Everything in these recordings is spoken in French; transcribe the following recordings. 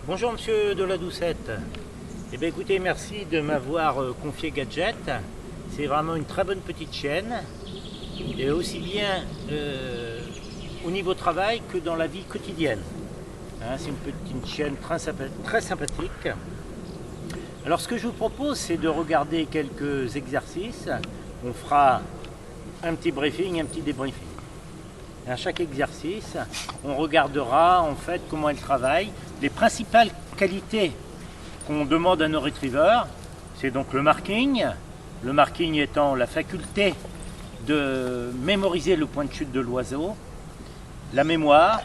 Bonjour monsieur de la Doucette. Eh bien écoutez, merci de m'avoir confié Gadget. C'est vraiment une très bonne petite chienne. Et aussi bien au niveau travail que dans la vie quotidienne. Hein, c'est une petite chienne très sympathique. Alors ce que je vous propose, c'est de regarder quelques exercices. On fera un petit briefing, un petit débriefing. À chaque exercice, on regardera en fait comment elle travaille. Les principales qualités qu'on demande à nos retrievers, c'est donc le marking. Le marking étant la faculté de mémoriser le point de chute de l'oiseau. La mémoire,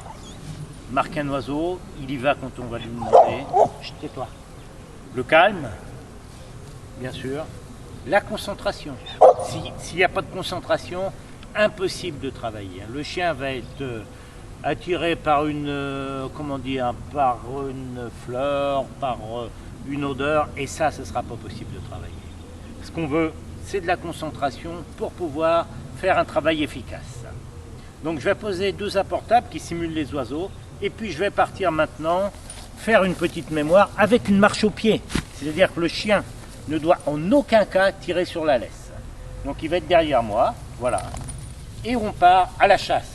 marque un oiseau, il y va quand on va lui demander. Chut, tais-toi. Le calme, bien sûr. La concentration. S'il n'y a pas de concentration, impossible de travailler. Le chien va être attiré par par une fleur, par une odeur, et ça, ce ne sera pas possible de travailler. Ce qu'on veut, c'est de la concentration pour pouvoir faire un travail efficace. Donc je vais poser deux apportables qui simulent les oiseaux, et puis je vais partir maintenant faire une petite mémoire avec une marche au pied. C'est-à-dire que le chien ne doit en aucun cas tirer sur la laisse. Donc il va être derrière moi, voilà. Et on part à la chasse.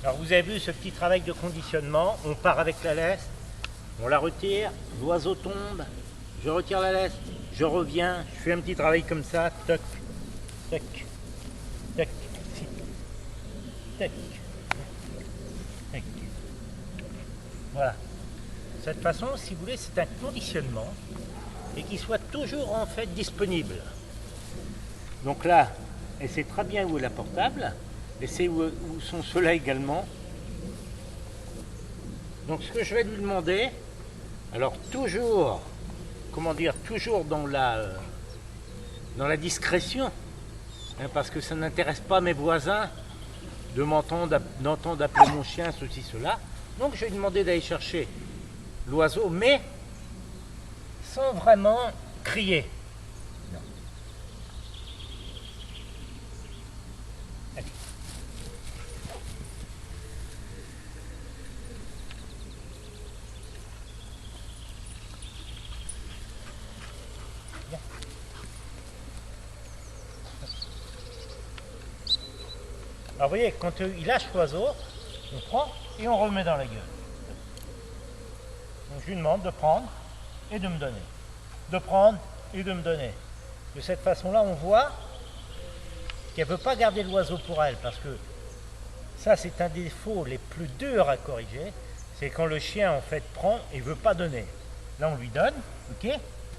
Alors vous avez vu ce petit travail de conditionnement, on part avec la laisse, on la retire, l'oiseau tombe, je retire la laisse, je reviens, je fais un petit travail comme ça, toc, toc, toc, toc, toc. Voilà. De cette façon, si vous voulez, c'est un conditionnement et qui soit toujours en fait disponible. Donc là, elle sait très bien où est la portable. Et c'est où sont ceux-là également. Donc ce que je vais lui demander, alors toujours, toujours dans la discrétion, hein, parce que ça n'intéresse pas mes voisins d'entendre appeler mon chien, ceci, cela. Donc je vais lui demander d'aller chercher l'oiseau, mais sans vraiment crier. Non. Allez. Alors vous voyez, quand il lâche l'oiseau, on prend et on remet dans la gueule. Donc je lui demande de prendre et de me donner. De prendre et de me donner. De cette façon-là, on voit qu'elle ne veut pas garder l'oiseau pour elle, parce que ça, c'est un des défauts les plus durs à corriger, c'est quand le chien, en fait, prend et ne veut pas donner. Là, on lui donne, ok,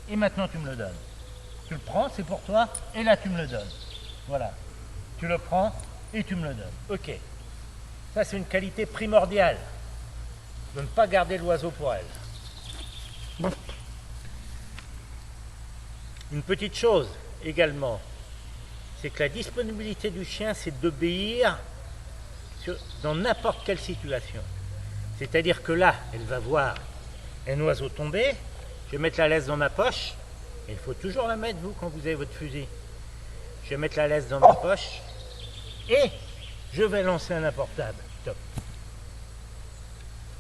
et maintenant tu me le donnes. Tu le prends, c'est pour toi, et là, tu me le donnes. Voilà. Tu le prends et tu me le donnes. Ok. Ça, c'est une qualité primordiale, de ne pas garder l'oiseau pour elle. Bon. Une petite chose également, c'est que la disponibilité du chien, c'est d'obéir dans n'importe quelle situation. C'est-à-dire que là, elle va voir un oiseau tomber, je vais mettre la laisse dans ma poche, et il faut toujours la mettre, vous, quand vous avez votre fusil. Je vais mettre la laisse dans ma poche, et je vais lancer un apportable. Top.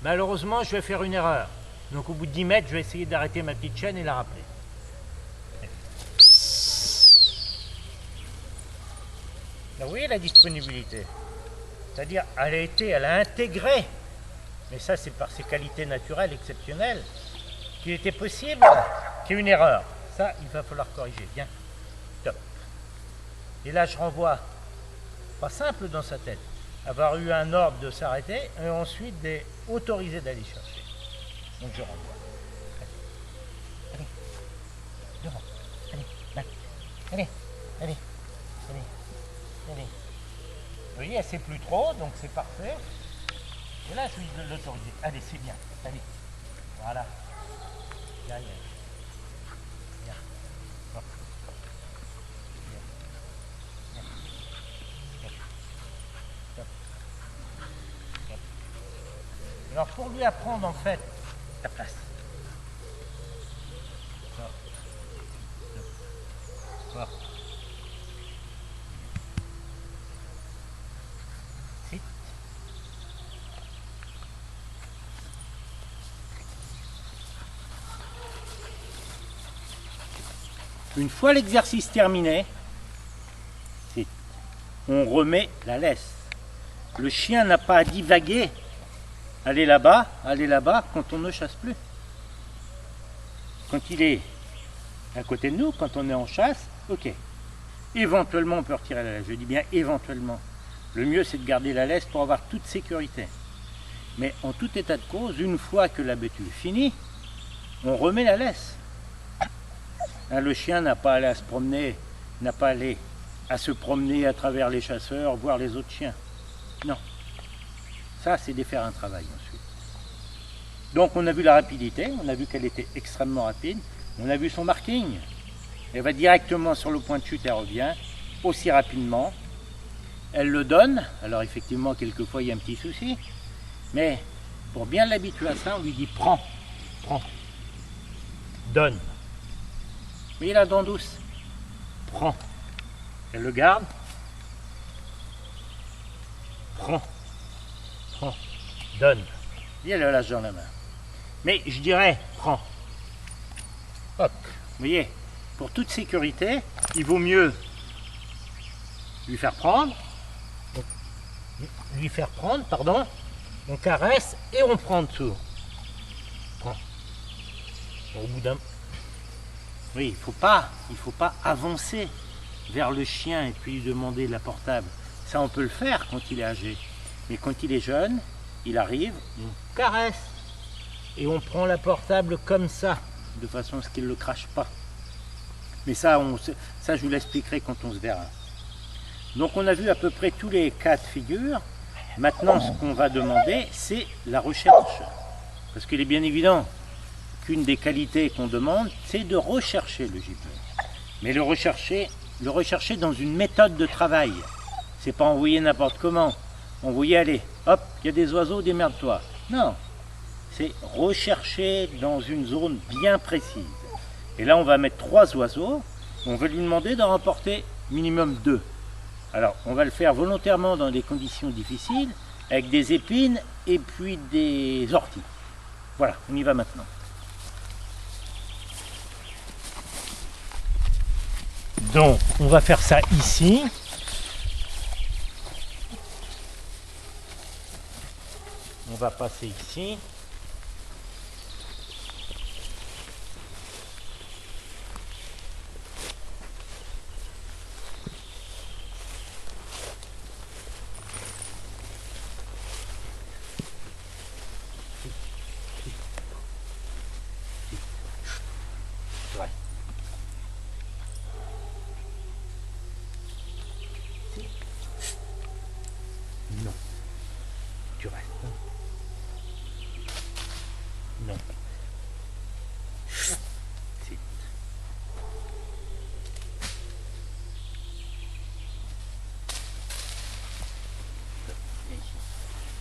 Malheureusement, je vais faire une erreur. Donc au bout de 10 mètres, je vais essayer d'arrêter ma petite chaîne et la rappeler. Là, vous voyez la disponibilité. C'est-à-dire, elle a intégré, mais ça c'est par ses qualités naturelles exceptionnelles, qu'il était possible qu'il y ait une erreur. Ça, il va falloir corriger. Bien. Top. Et là, je renvoie, pas simple dans sa tête, avoir eu un ordre de s'arrêter et ensuite autoriser d'aller chercher. Donc je renvoie. Allez. Allez. Devant. Allez. Là. Allez. allez, allez, allez. Vous voyez, elle ne sait plus trop, donc c'est parfait. Et là, celui de l'autoriser. Allez, c'est bien. Allez. Voilà. Viens, viens. Viens. Hop. Viens. Viens. Hop. Hop. Hop. Alors, pour lui apprendre, en fait, la place. Hop. Hop. Hop. Sit. Une fois l'exercice terminé, on remet la laisse. Le chien n'a pas à divaguer, aller là-bas, quand on ne chasse plus. Quand il est à côté de nous, quand on est en chasse, ok. Éventuellement, on peut retirer la laisse. Je dis bien éventuellement. Le mieux, c'est de garder la laisse pour avoir toute sécurité. Mais en tout état de cause, une fois que la bêtue est finie, on remet la laisse. Le chien n'a pas à aller à se promener, n'a pas à se promener à travers les chasseurs, voir les autres chiens. Non. Ça, c'est de faire un travail ensuite. Donc, on a vu la rapidité, on a vu qu'elle était extrêmement rapide, on a vu son marking. Elle va directement sur le point de chute, elle revient aussi rapidement. Elle le donne, alors effectivement, quelquefois, il y a un petit souci, mais pour bien l'habituer à ça, on lui dit prends, prends, donne. Mais il a la dent douce. Prends. Elle le garde. Prends. Prends. Donne. Et elle le lâche dans la main. Mais je dirais, prends. Hop. Vous voyez, pour toute sécurité, il vaut mieux lui faire prendre. On caresse et on prend en dessous. Prends. Au bout d'un... Oui, il faut pas avancer vers le chien et puis lui demander la portable. Ça, on peut le faire quand il est âgé. Mais quand il est jeune, il arrive, on caresse. Et on prend la portable comme ça, de façon à ce qu'il ne le crache pas. Mais ça, je vous l'expliquerai quand on se verra. Donc, on a vu à peu près tous les cas de figure. Maintenant, ce qu'on va demander, c'est la recherche. Parce qu'il est bien évident qu'une des qualités qu'on demande, c'est de rechercher le gibier. Mais le rechercher dans une méthode de travail. C'est pas envoyer n'importe comment. Envoyer, allez, hop, il y a des oiseaux, démerde-toi. Non, c'est rechercher dans une zone bien précise. Et là, on va mettre 3 oiseaux. On va lui demander d'en remporter minimum 2. Alors, on va le faire volontairement dans des conditions difficiles, avec des épines et puis des orties. Voilà, on y va maintenant. Donc, on va faire ça ici. On va passer ici. Ouais. Non. Tu restes. Non. Si.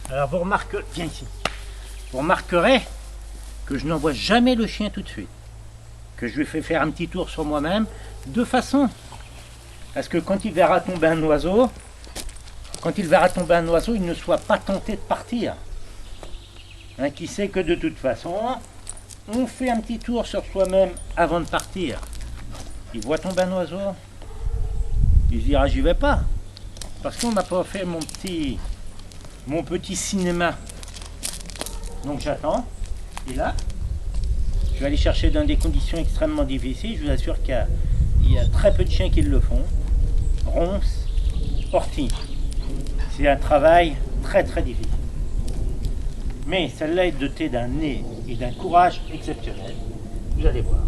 Alors vous remarquerez, viens ici. Vous remarquerez que je n'envoie jamais le chien tout de suite. Que je lui fais faire un petit tour sur moi-même, de façon à ce que quand il verra tomber un oiseau, il ne soit pas tenté de partir. Hein, qui sait que de toute façon, on fait un petit tour sur soi-même avant de partir. Il voit tomber un oiseau, il se dira j'y vais pas, parce qu'on m'a pas fait mon petit cinéma. Donc j'attends, et là, je vais aller chercher dans des conditions extrêmement difficiles. Je vous assure qu'il y a très peu de chiens qui le font. Ronces, orties. C'est un travail très très difficile. Mais celle-là est dotée d'un nez et d'un courage exceptionnel. Vous allez voir.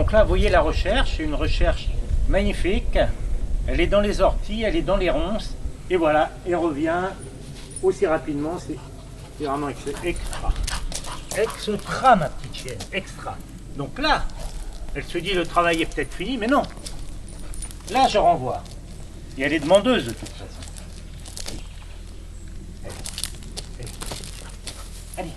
Donc là, vous voyez la recherche, c'est une recherche magnifique. Elle est dans les orties, elle est dans les ronces. Et voilà, elle revient aussi rapidement. C'est vraiment extra. Extra, ma petite chienne, extra. Donc là, elle se dit le travail est peut-être fini, mais non. Là, je renvoie. Et elle est demandeuse de toute façon. Allez.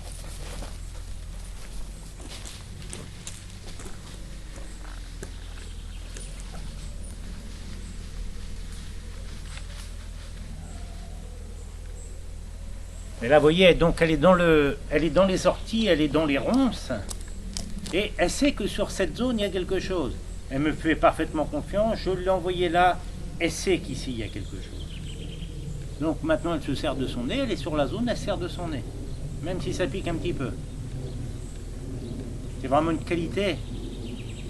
Et là, vous voyez, donc elle est dans les orties, elle est dans les ronces. Et elle sait que sur cette zone, il y a quelque chose. Elle me fait parfaitement confiance. Je l'ai envoyée là. Elle sait qu'ici, il y a quelque chose. Donc maintenant, elle se sert de son nez. Elle est sur la zone, elle sert de son nez. Même si ça pique un petit peu. C'est vraiment une qualité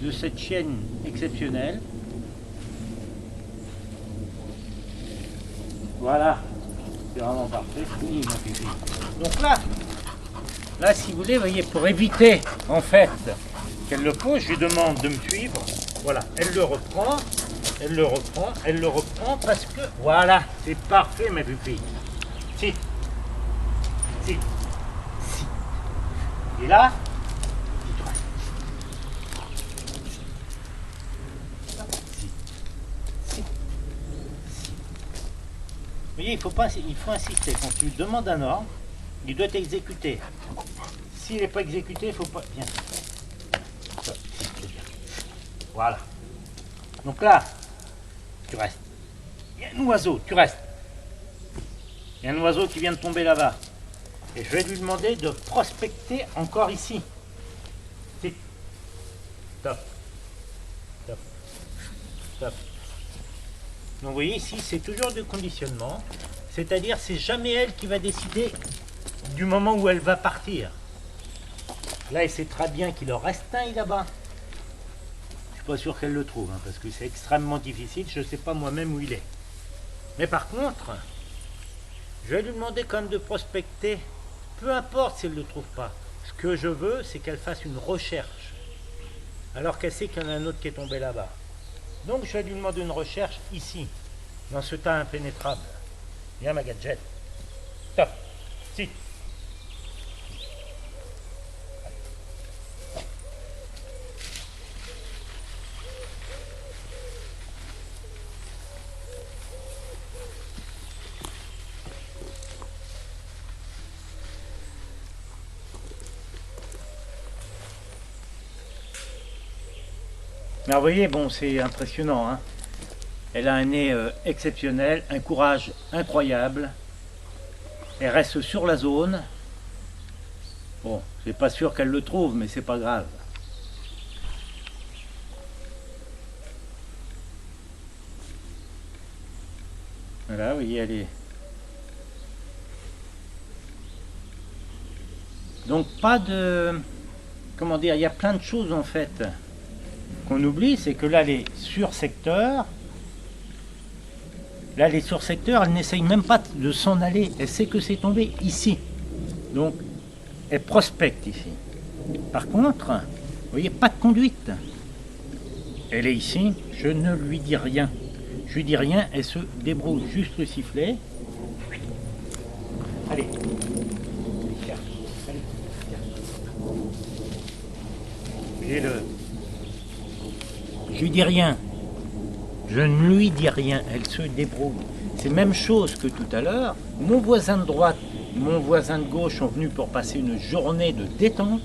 de cette chienne exceptionnelle. Voilà. C'est vraiment parfait. Oui, ma pipi. Donc là, si vous voulez, voyez, pour éviter, en fait, qu'elle le pose, je lui demande de me suivre. Voilà, elle le reprend, elle le reprend, elle le reprend, parce que, voilà, c'est parfait, ma pupille. Si. Et là, vous voyez, il faut insister. Quand tu demandes un ordre, il doit être exécuté. S'il n'est pas exécuté, il ne faut pas... Bien. Voilà. Donc là, tu restes. Il y a un oiseau, tu restes. Il y a un oiseau qui vient de tomber là-bas. Et je vais lui demander de prospecter encore ici. Si. Top. Top. Top. Donc vous voyez ici, c'est toujours du conditionnement. C'est-à-dire, c'est jamais elle qui va décider du moment où elle va partir. Là, elle sait très bien qu'il en reste un là-bas. Je suis pas sûr qu'elle le trouve, hein, parce que c'est extrêmement difficile. Je ne sais pas moi-même où il est. Mais par contre, je vais lui demander quand même de prospecter. Peu importe si elle ne le trouve pas. Ce que je veux, c'est qu'elle fasse une recherche. Alors qu'elle sait qu'il y en a un autre qui est tombé là-bas. Donc je vais lui demander une recherche ici, dans ce tas impénétrable. Viens ma gadget. Top. Si. Alors vous voyez, bon, c'est impressionnant, hein. Elle a un nez exceptionnel, un courage incroyable. Elle reste sur la zone. Bon, je suis pas sûr qu'elle le trouve, mais c'est pas grave. Voilà, vous voyez, elle est... Donc pas de... Comment dire, il y a plein de choses en fait qu'on oublie, c'est que là les sur-secteurs, elle n'essaye même pas de s'en aller, elle sait que c'est tombé ici. Donc elle prospecte ici. Par contre, vous voyez, pas de conduite. Elle est ici, je ne lui dis rien. Je lui dis rien, elle se débrouille, juste le sifflet. Allez. Je lui dis rien. Je ne lui dis rien. Elle se débrouille. C'est même chose que tout à l'heure. Mon voisin de droite, mon voisin de gauche sont venus pour passer une journée de détente.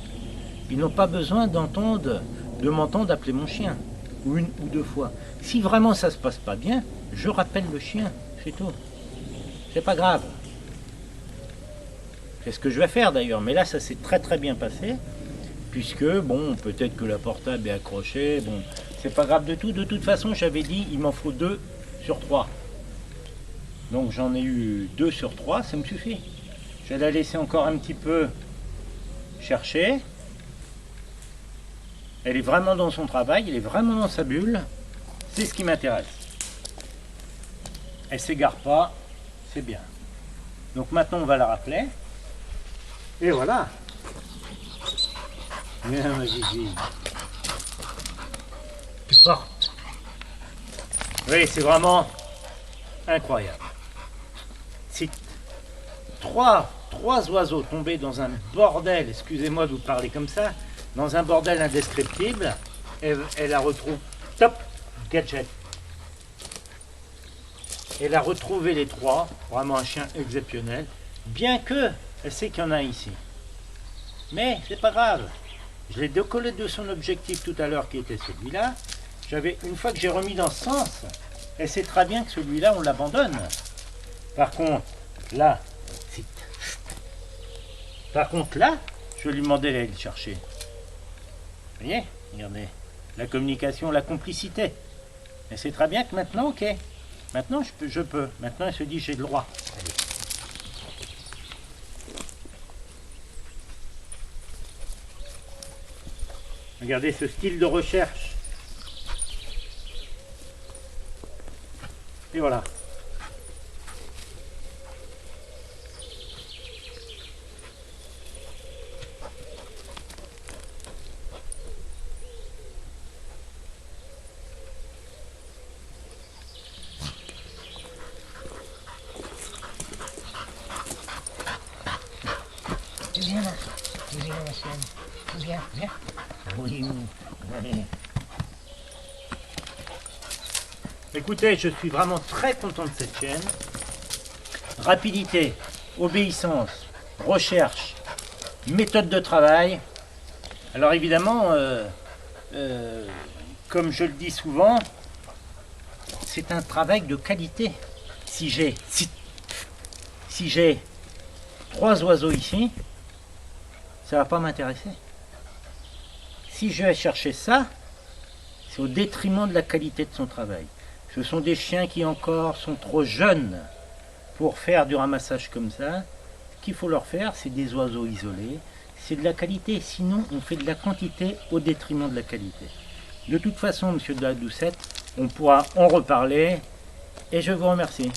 Ils n'ont pas besoin de m'entendre appeler mon chien. Une ou deux fois. Si vraiment ça se passe pas bien, je rappelle le chien. C'est tout. C'est pas grave. C'est ce que je vais faire d'ailleurs. Mais là, ça s'est très très bien passé. Puisque, bon, peut-être que la portable est accrochée, bon, c'est pas grave de tout. De toute façon, j'avais dit, il m'en faut 2 sur 3. Donc j'en ai eu 2 sur 3, ça me suffit. Je vais la laisser encore un petit peu chercher. Elle est vraiment dans son travail, elle est vraiment dans sa bulle. C'est ce qui m'intéresse. Elle s'égare pas, c'est bien. Donc maintenant, on va la rappeler. Et voilà. Viens ma Gigi. porte. Oui, c'est vraiment incroyable. C'est trois oiseaux tombés dans un bordel, excusez-moi de vous parler comme ça, dans un bordel indescriptible, et elle la retrouve top gadget. Elle a retrouvé les trois, vraiment un chien exceptionnel, bien que elle sait qu'il y en a ici. Mais c'est pas grave, je l'ai décollé de son objectif tout à l'heure qui était celui-là. Une fois que j'ai remis dans ce sens, elle sait très bien que celui-là on l'abandonne. Par contre, là, je vais lui demander d'aller le chercher. Vous voyez, regardez, la communication, la complicité. Elle sait très bien que maintenant, ok, maintenant je peux. Maintenant elle se dit j'ai le droit. Allez. Regardez ce style de recherche. Et voilà. Viens là, ma chienne. Viens. Oui. Écoutez, je suis vraiment très content de cette chaîne. Rapidité, obéissance, recherche, méthode de travail. Alors évidemment, comme je le dis souvent, c'est un travail de qualité. Si j'ai 3 oiseaux ici, ça va pas m'intéresser. Si je vais chercher ça, c'est au détriment de la qualité de son travail. Ce sont des chiens qui encore sont trop jeunes pour faire du ramassage comme ça. Ce qu'il faut leur faire, c'est des oiseaux isolés, c'est de la qualité. Sinon, on fait de la quantité au détriment de la qualité. De toute façon, monsieur de la Doucette, on pourra en reparler et je vous remercie.